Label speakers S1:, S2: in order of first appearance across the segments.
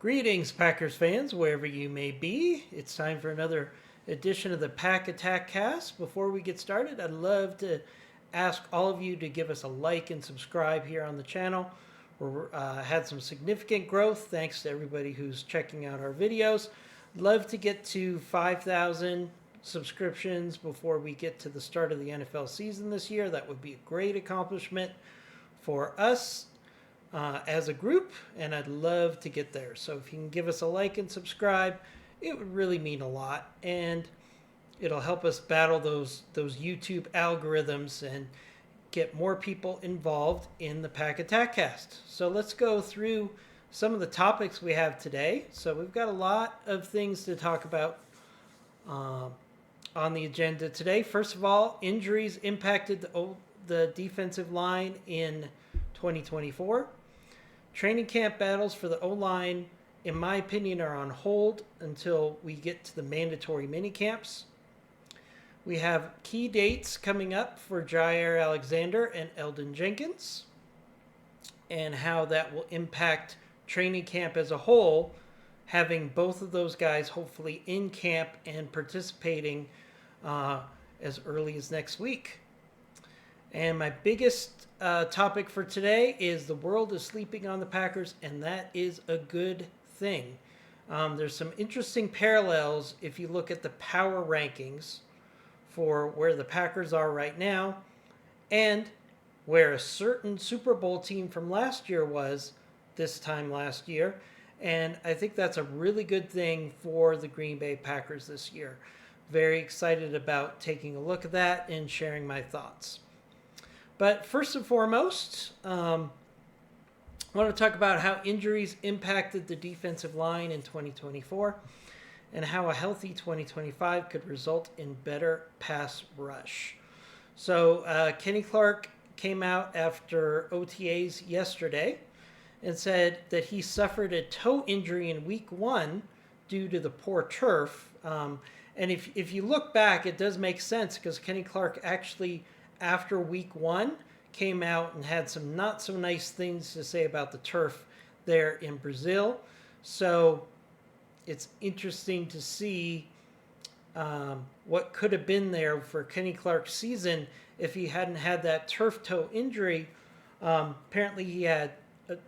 S1: Greetings, Packers fans, wherever you may be. It's time for another edition of the Pack Attack Cast. Before we get started, I'd love to ask all of you to give us a like and subscribe here on the channel. We've had some significant growth thanks to everybody who's checking out our videos. Love to get to 5,000 subscriptions before we get to the start of the NFL season this year. That would be a great accomplishment for us as a group, and I'd love to get there. So if you can give us a like and subscribe, it would really mean a lot, and it'll help us battle those YouTube algorithms and get more people involved in the Pack Attack Cast. So let's go through some of the topics we have today. So we've got a lot of things to talk about on the agenda today. First of all, injuries impacted the defensive line in 2024. Training camp battles for the O-line, in my opinion, are on hold until we get to the mandatory minicamps. We have key dates coming up for Jair Alexander and Eldon Jenkins, and how that will impact training camp as a whole, having both of those guys hopefully in camp and participating as early as next week. And my biggest topic for today is the world is sleeping on the Packers, and that is a good thing. There's some interesting parallels if you look at the power rankings for where the Packers are right now and where a certain Super Bowl team from last year was this time last year. And I think that's a really good thing for the Green Bay Packers this year. Very excited about taking a look at that and sharing my thoughts. But first and foremost, I want to talk about how injuries impacted the defensive line in 2024 and how a healthy 2025 could result in better pass rush. So Kenny Clark came out after OTAs yesterday and said that he suffered a toe injury in week 1 due to the poor turf. And if you look back, it does make sense because Kenny Clark actually, after week 1, came out and had some not so nice things to say about the turf there in Brazil. So it's interesting to see what could have been there for Kenny Clark's season if he hadn't had that turf toe injury. Apparently he had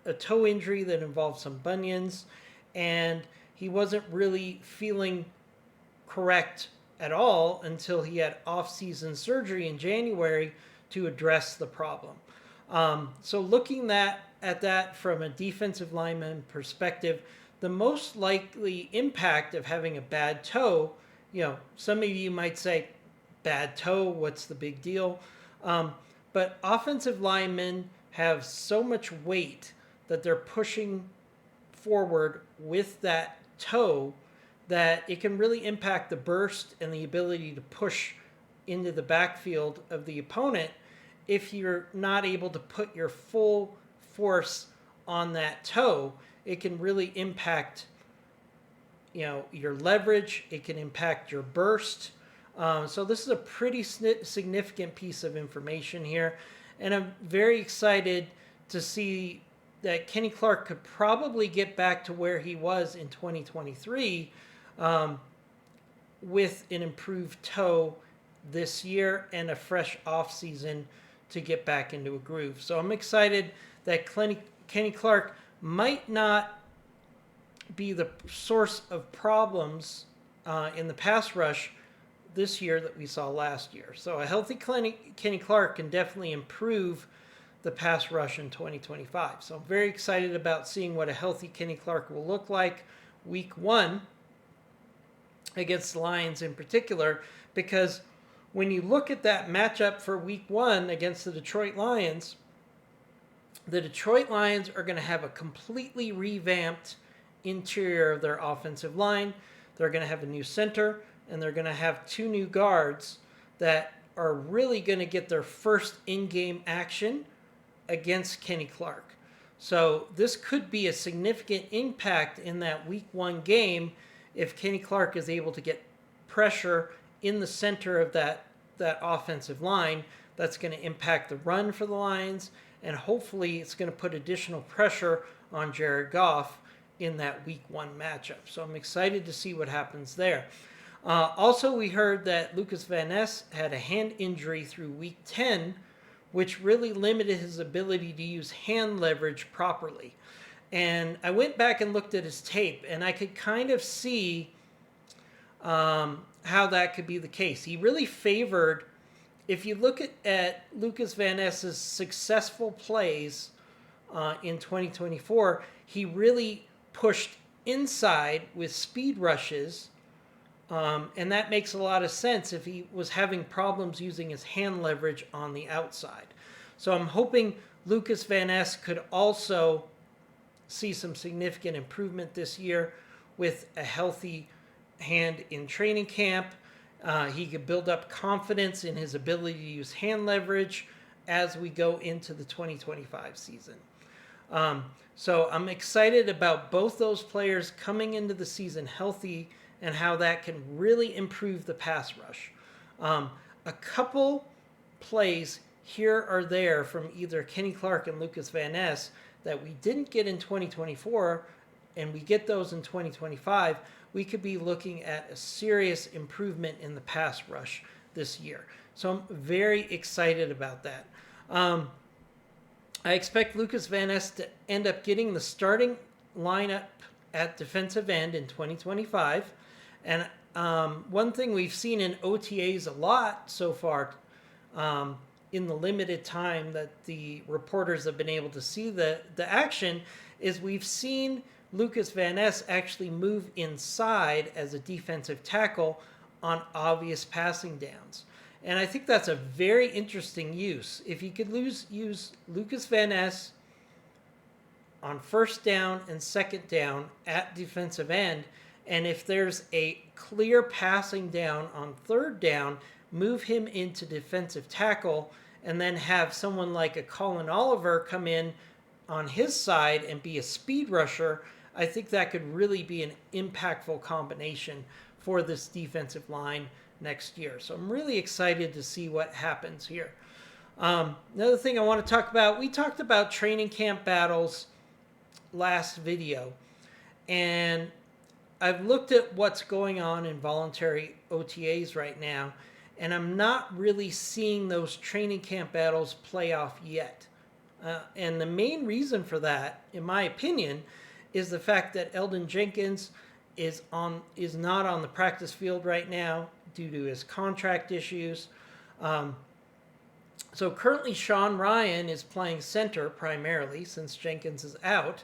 S1: a toe injury that involved some bunions, and he wasn't really feeling correct at all until he had off-season surgery in January to address the problem. So looking at that from a defensive lineman perspective, the most likely impact of having a bad toe, some of you might say, bad toe, what's the big deal? But offensive linemen have so much weight that they're pushing forward with that toe that it can really impact the burst and the ability to push into the backfield of the opponent if you're not able to put your full force on that toe. It can really impact your leverage. It can impact your burst. So this is a pretty significant piece of information here, and I'm very excited to see that Kenny Clark could probably get back to where he was in 2023 with an improved toe this year and a fresh offseason to get back into a groove. So I'm excited that Kenny Clark might not be the source of problems in the pass rush this year that we saw last year. So a healthy Kenny Clark can definitely improve the pass rush in 2025. So I'm very excited about seeing what a healthy Kenny Clark will look like week 1 against the Lions in particular, because when you look at that matchup for week 1 against the Detroit Lions are going to have a completely revamped interior of their offensive line. They're going to have a new center, and they're going to have 2 new guards that are really going to get their first in-game action against Kenny Clark. So this could be a significant impact in that week 1 game if Kenny Clark is able to get pressure in the center of that offensive line. That's going to impact the run for the Lions, and hopefully it's going to put additional pressure on Jared Goff in that week 1 matchup. So I'm excited to see what happens there. Also, we heard that Lucas Van Ness had a hand injury through week 10, which really limited his ability to use hand leverage properly. And I went back and looked at his tape, and I could kind of see how that could be the case. He really favored, if you look at Lucas Van Ness's successful plays in 2024, he really pushed inside with speed rushes, and that makes a lot of sense if he was having problems using his hand leverage on the outside. So I'm hoping Lucas Van Ness could also see some significant improvement this year with a healthy hand in training camp. He could build up confidence in his ability to use hand leverage as we go into the 2025 season. So I'm excited about both those players coming into the season healthy and how that can really improve the pass rush. A couple plays here or there from either Kenny Clark and Lucas Van Ness that we didn't get in 2024, and we get those in 2025, we could be looking at a serious improvement in the pass rush this year. So I'm very excited about that. I expect Lucas Van Ness to end up getting the starting lineup at defensive end in 2025. And one thing we've seen in OTAs a lot so far, in the limited time that the reporters have been able to see the action, is we've seen Lucas Van Ness actually move inside as a defensive tackle on obvious passing downs. And I think that's a very interesting use. If you could use Lucas Van Ness on first down and second down at defensive end, and if there's a clear passing down on third down, move him into defensive tackle, and then have someone like a Colin Oliver come in on his side and be a speed rusher, I think that could really be an impactful combination for this defensive line next year. So I'm really excited to see what happens here. Another thing I want to talk about, we talked about training camp battles last video, and I've looked at what's going on in voluntary OTAs right now, and I'm not really seeing those training camp battles play off yet. And the main reason for that, in my opinion, is the fact that Eldon Jenkins is not on the practice field right now due to his contract issues. So currently Sean Ryan is playing center primarily since Jenkins is out.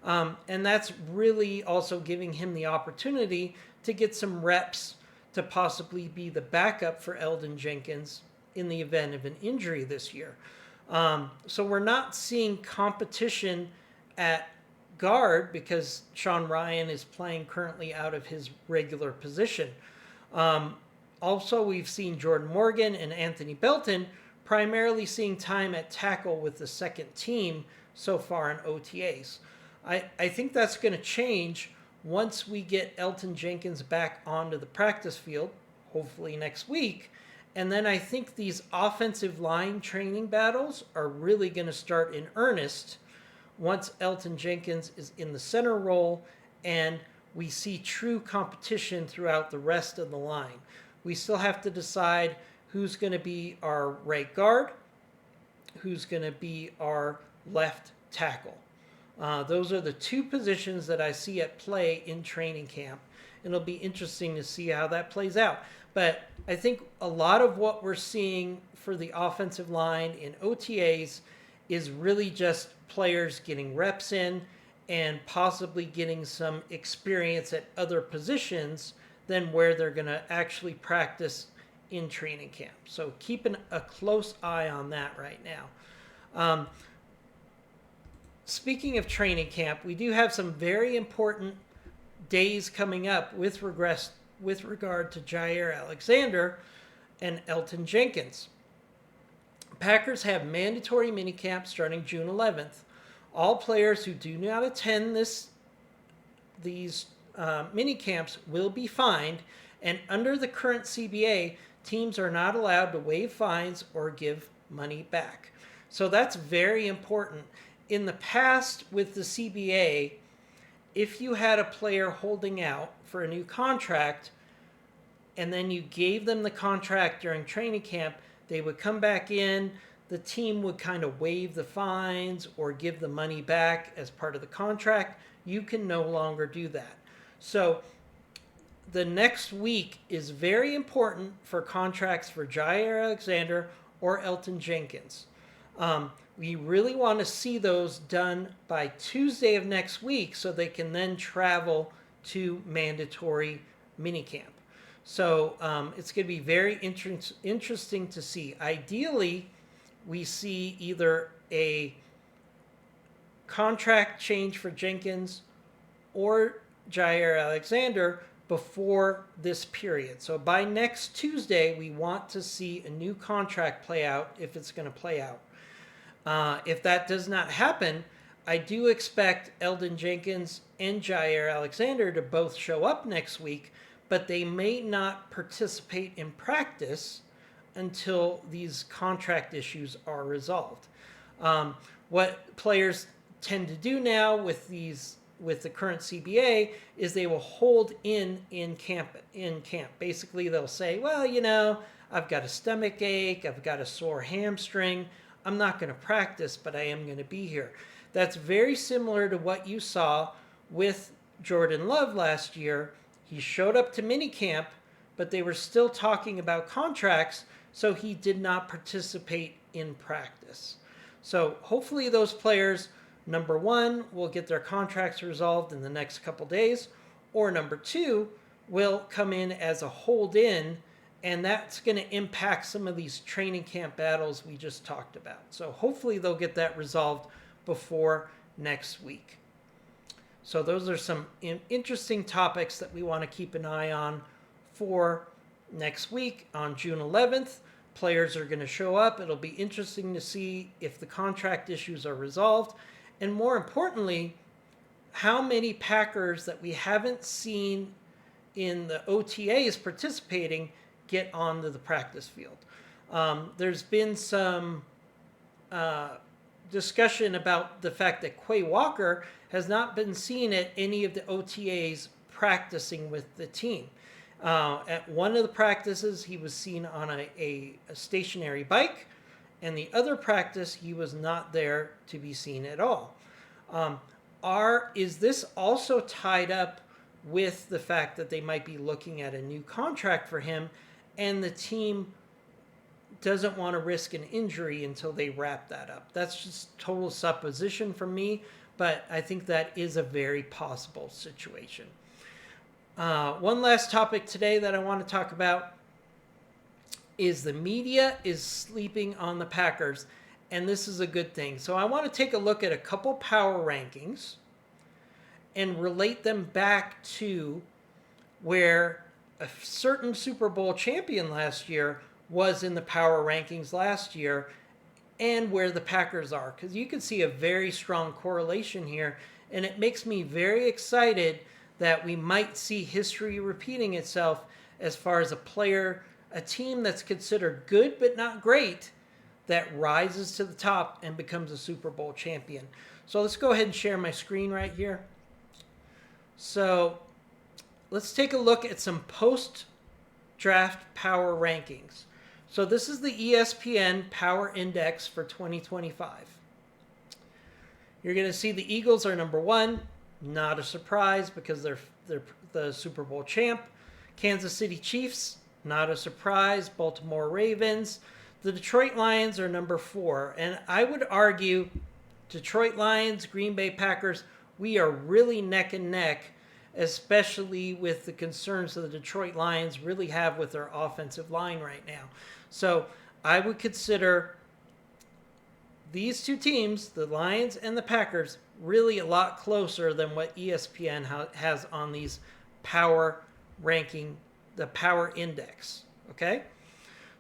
S1: And that's really also giving him the opportunity to get some reps to possibly be the backup for Eldon Jenkins in the event of an injury this year. So we're not seeing competition at guard because Sean Ryan is playing currently out of his regular position. Also, we've seen Jordan Morgan and Anthony Belton primarily seeing time at tackle with the second team so far in OTAs. I think that's going to change once we get Elton Jenkins back onto the practice field, hopefully next week. And then I think these offensive line training battles are really going to start in earnest once Elton Jenkins is in the center role and we see true competition throughout the rest of the line. We still have to decide who's going to be our right guard, who's going to be our left tackle. Those are the two positions that I see at play in training camp. And it'll be interesting to see how that plays out. But I think a lot of what we're seeing for the offensive line in OTAs is really just players getting reps in and possibly getting some experience at other positions than where they're going to actually practice in training camp. So keeping a close eye on that right now. Speaking of training camp, we do have some very important days coming up with regard to Jair Alexander and Elton Jenkins. Packers have mandatory minicamp starting June 11th. All players who do not attend these minicamps will be fined, and under the current CBA, teams are not allowed to waive fines or give money back. So that's very important. In the past with the CBA, if you had a player holding out for a new contract and then you gave them the contract during training camp, they would come back in, the team would kind of waive the fines or give the money back as part of the contract. You can no longer do that. So the next week is very important for contracts for Jair Alexander or Elton Jenkins. We really want to see those done by Tuesday of next week so they can then travel to mandatory minicamp. So it's going to be very interesting to see. Ideally, we see either a contract change for Jenkins or Jair Alexander before this period. So by next Tuesday, we want to see a new contract play out if it's going to play out. If that does not happen, I do expect Elton Jenkins and Jair Alexander to both show up next week, but they may not participate in practice until these contract issues are resolved. What players tend to do now with the current CBA is they will hold in camp. Basically, they'll say, well, I've got a stomach ache, I've got a sore hamstring. I'm not going to practice, but I am going to be here. That's very similar to what you saw with Jordan Love last year. He showed up to minicamp, but they were still talking about contracts, so he did not participate in practice. So hopefully those players, number one, will get their contracts resolved in the next couple days, or number two, will come in as a hold-in, and that's going to impact some of these training camp battles we just talked about. So hopefully they'll get that resolved before next week. So those are some interesting topics that we want to keep an eye on for next week. On June 11th, players are going to show up. It'll be interesting to see if the contract issues are resolved. And more importantly, how many Packers that we haven't seen in the OTAs participating get onto the practice field. There's been some discussion about the fact that Quay Walker has not been seen at any of the OTAs practicing with the team. At one of the practices, he was seen on a stationary bike, and the other practice, he was not there to be seen at all. Is this also tied up with the fact that they might be looking at a new contract for him, and the team doesn't want to risk an injury until they wrap that up? That's just total supposition from me, but I think that is a very possible situation. One last topic today that I want to talk about is the media is sleeping on the Packers, and this is a good thing. So I want to take a look at a couple power rankings and relate them back to where a certain Super Bowl champion last year was in the power rankings last year and where the Packers are. Because you can see a very strong correlation here, and it makes me very excited that we might see history repeating itself as far as a team that's considered good but not great, that rises to the top and becomes a Super Bowl champion. So let's go ahead and share my screen right here. So let's take a look at some post-draft power rankings. So this is the ESPN Power Index for 2025. You're going to see the Eagles are number one. Not a surprise because they're the Super Bowl champ. Kansas City Chiefs, not a surprise. Baltimore Ravens. The Detroit Lions are number 4. And I would argue Detroit Lions, Green Bay Packers, we are really neck and neck, especially with the concerns that the Detroit Lions really have with their offensive line right now. So I would consider these two teams, the Lions and the Packers, really a lot closer than what ESPN has on these power ranking, the power index. Okay?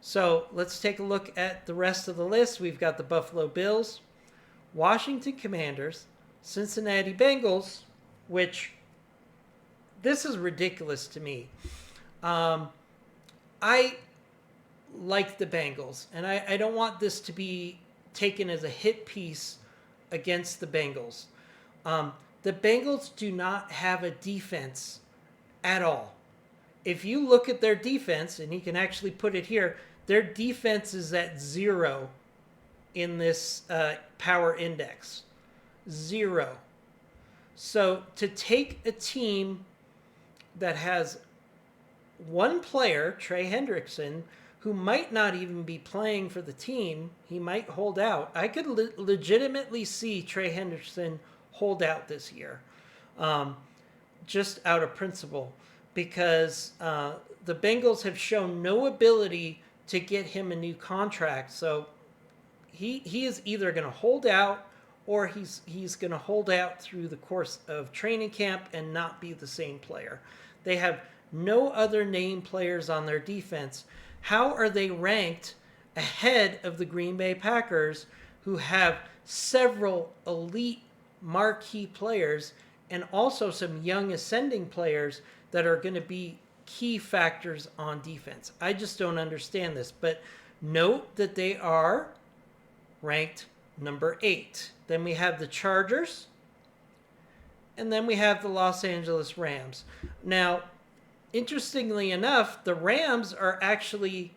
S1: So let's take a look at the rest of the list. We've got the Buffalo Bills, Washington Commanders, Cincinnati Bengals, which this is ridiculous to me. I like the Bengals, and I don't want this to be taken as a hit piece against the Bengals. the Bengals do not have a defense at all. If you look at their defense, and you can actually put it here, their defense is at 0 in this power index. 0. So to take a team that has one player, Trey Hendrickson, who might not even be playing for the team, he might hold out. I could legitimately see Trey Hendrickson hold out this year, just out of principle, because the Bengals have shown no ability to get him a new contract. So he is either going to hold out, or he's going to hold out through the course of training camp and not be the same player. They have no other name players on their defense. How are they ranked ahead of the Green Bay Packers, who have several elite marquee players and also some young ascending players that are going to be key factors on defense? I just don't understand this. But note that they are ranked number 8. Then we have the Chargers, and then we have the Los Angeles Rams. Now, interestingly enough, the Rams are actually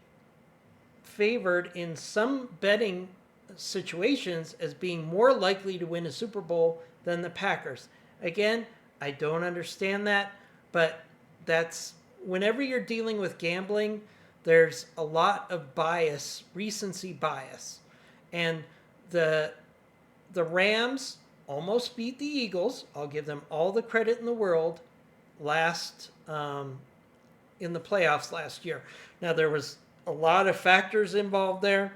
S1: favored in some betting situations as being more likely to win a Super Bowl than the Packers. Again, I don't understand that, but that's whenever you're dealing with gambling, there's a lot of bias, recency bias. And the Rams almost beat the Eagles. I'll give them all the credit in the world in the playoffs last year. Now, there was a lot of factors involved there,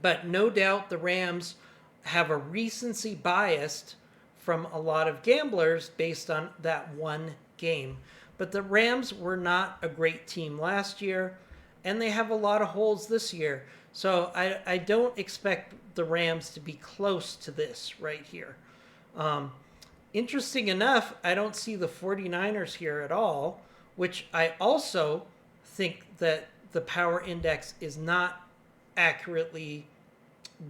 S1: but no doubt the Rams have a recency bias from a lot of gamblers based on that one game. But the Rams were not a great team last year, and they have a lot of holes this year. So I don't expect the Rams to be close to this right here. Interesting enough, I don't see the 49ers here at all, which I also think that the power index is not accurately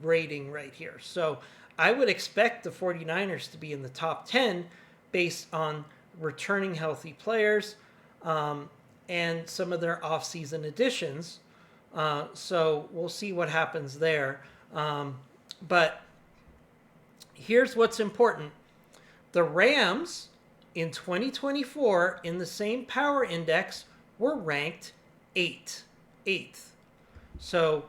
S1: grading right here. So I would expect the 49ers to be in the top 10 based on returning healthy players and some of their offseason additions. So we'll see what happens there. But here's what's important. The Rams in 2024 in the same power index were ranked 8th. So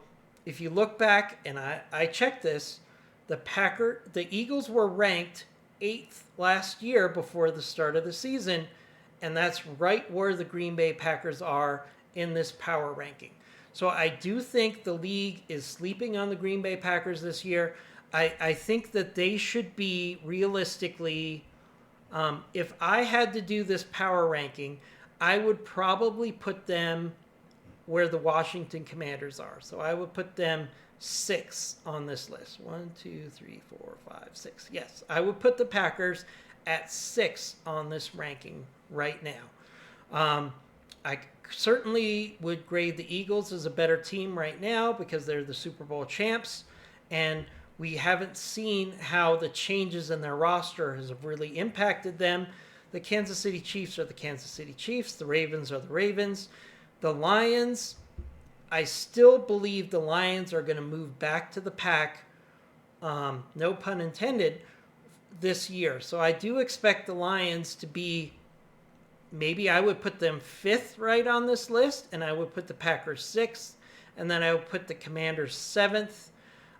S1: if you look back, and I checked this, the Eagles were ranked 8th last year before the start of the season, and that's right where the Green Bay Packers are in this power ranking. So I do think the league is sleeping on the Green Bay Packers this year. I think that they should be realistically, if I had to do this power ranking, I would probably put them where the Washington Commanders are. So I would put them 6 on this list. 1, 2, 3, 4, 5, 6. Yes, I would put the Packers at 6 on this ranking right now. I certainly would grade the Eagles as a better team right now because they're the Super Bowl champs, and we haven't seen how the changes in their roster has really impacted them. The Kansas City Chiefs are the Kansas City Chiefs. The Ravens are the Ravens. The Lions, I still believe the Lions are going to move back to the pack, no pun intended, this year. So I do expect the Lions to be, maybe I would put them 5th right on this list, and I would put the Packers 6th, and then I would put the Commanders 7th.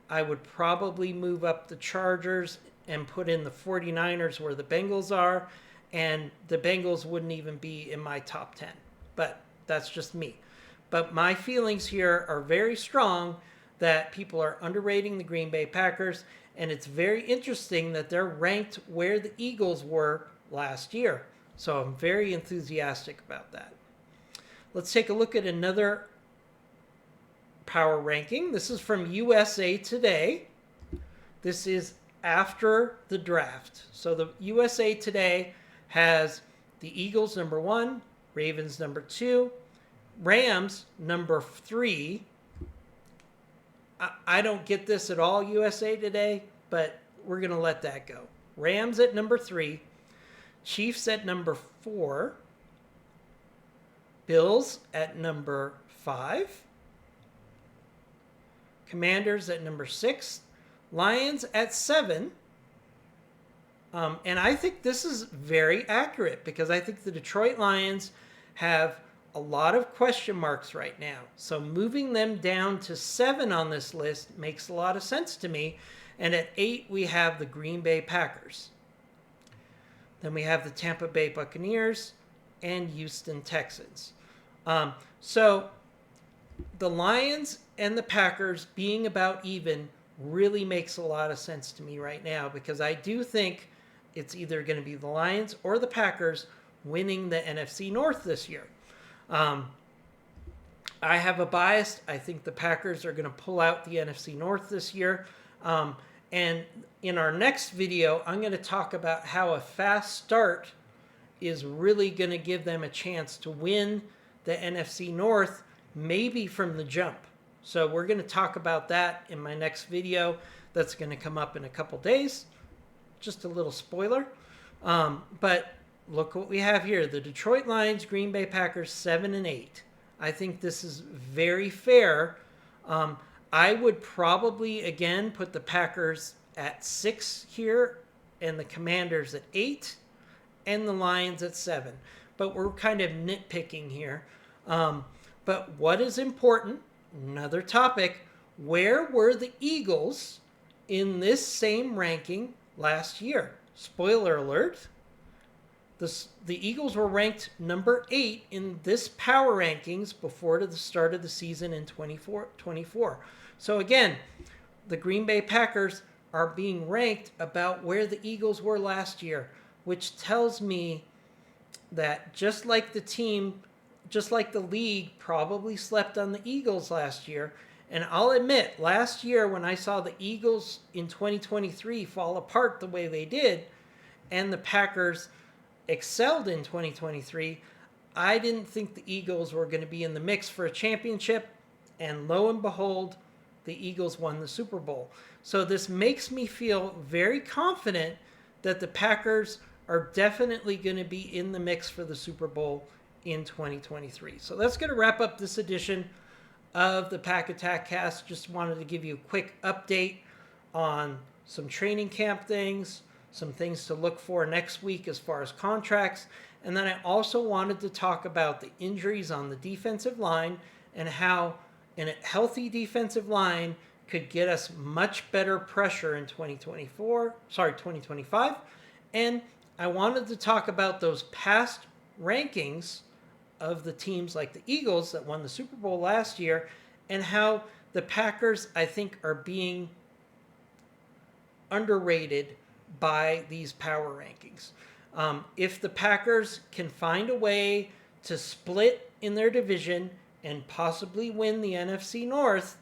S1: I would probably move up the Chargers and put in the 49ers where the Bengals are, and the Bengals wouldn't even be in my top 10. But that's just me. But my feelings here are very strong that people are underrating the Green Bay Packers, and it's very interesting that they're ranked where the Eagles were last year. So I'm very enthusiastic about that. Let's take a look at another power ranking. This is from USA Today. This is after the draft. So the USA Today has the Eagles number 1, Ravens number 2, Rams number 3. I don't get this at all, USA Today, but we're going to let that go. Rams at number 3, Chiefs at number 4, Bills at number 5, Commanders at number 6, Lions at 7. And I think this is very accurate because I think the Detroit Lions have a lot of question marks right now. So moving them down to 7 on this list makes a lot of sense to me. And at 8, we have the Green Bay Packers. Then we have the Tampa Bay Buccaneers and Houston Texans. So the Lions and the Packers being about even really makes a lot of sense to me right now because I do think it's either going to be the Lions or the Packers winning the NFC North this year. I have a bias. I think the Packers are going to pull out the NFC North this year. And in our next video, I'm going to talk about how a fast start is really going to give them a chance to win the NFC North, maybe from the jump. So we're going to talk about that in my next video that's going to come up in a couple days. Just a little spoiler. But look what we have here. The Detroit Lions, Green Bay Packers, 7 and 8. I think this is very fair. I would probably, again, put the Packers at 6 here and the Commanders at 8 and the Lions at 7. But we're kind of nitpicking here. But what is important, another topic, where were the Eagles in this same ranking last year? Spoiler alert. The Eagles were ranked number 8 in this power rankings before the start of the season in 24. So again, the Green Bay Packers are being ranked about where the Eagles were last year, which tells me that just like the league probably slept on the Eagles last year. And I'll admit, last year when I saw the Eagles in 2023 fall apart the way they did, and the Packers excelled in 2023, I didn't think the Eagles were going to be in the mix for a championship. And lo and behold, the Eagles won the Super Bowl. So this makes me feel very confident that the Packers are definitely going to be in the mix for the Super Bowl in 2023. So that's going to wrap up this edition of the Pack Attack Cast. Just wanted to give you a quick update on some training camp things, some things to look for next week as far as contracts. And then I also wanted to talk about the injuries on the defensive line and how a healthy defensive line could get us much better pressure in 2025. And I wanted to talk about those past rankings of the teams like the Eagles that won the Super Bowl last year and how the Packers, I think, are being underrated by these power rankings. If the Packers can find a way to split in their division and possibly win the NFC North,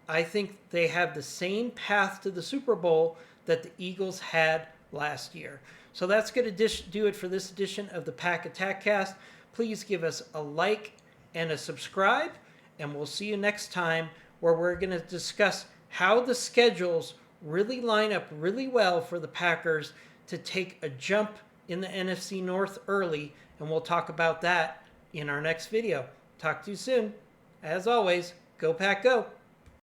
S1: I think they have the same path to the Super Bowl that the Eagles had last year. So that's going to do it for this edition of the Pack Attack Cast. Please give us a like and a subscribe, and we'll see you next time where we're going to discuss how the schedules really line up really well for the Packers to take a jump in the NFC North early, and we'll talk about that in our next video. Talk to you soon. As always, go Pack Go!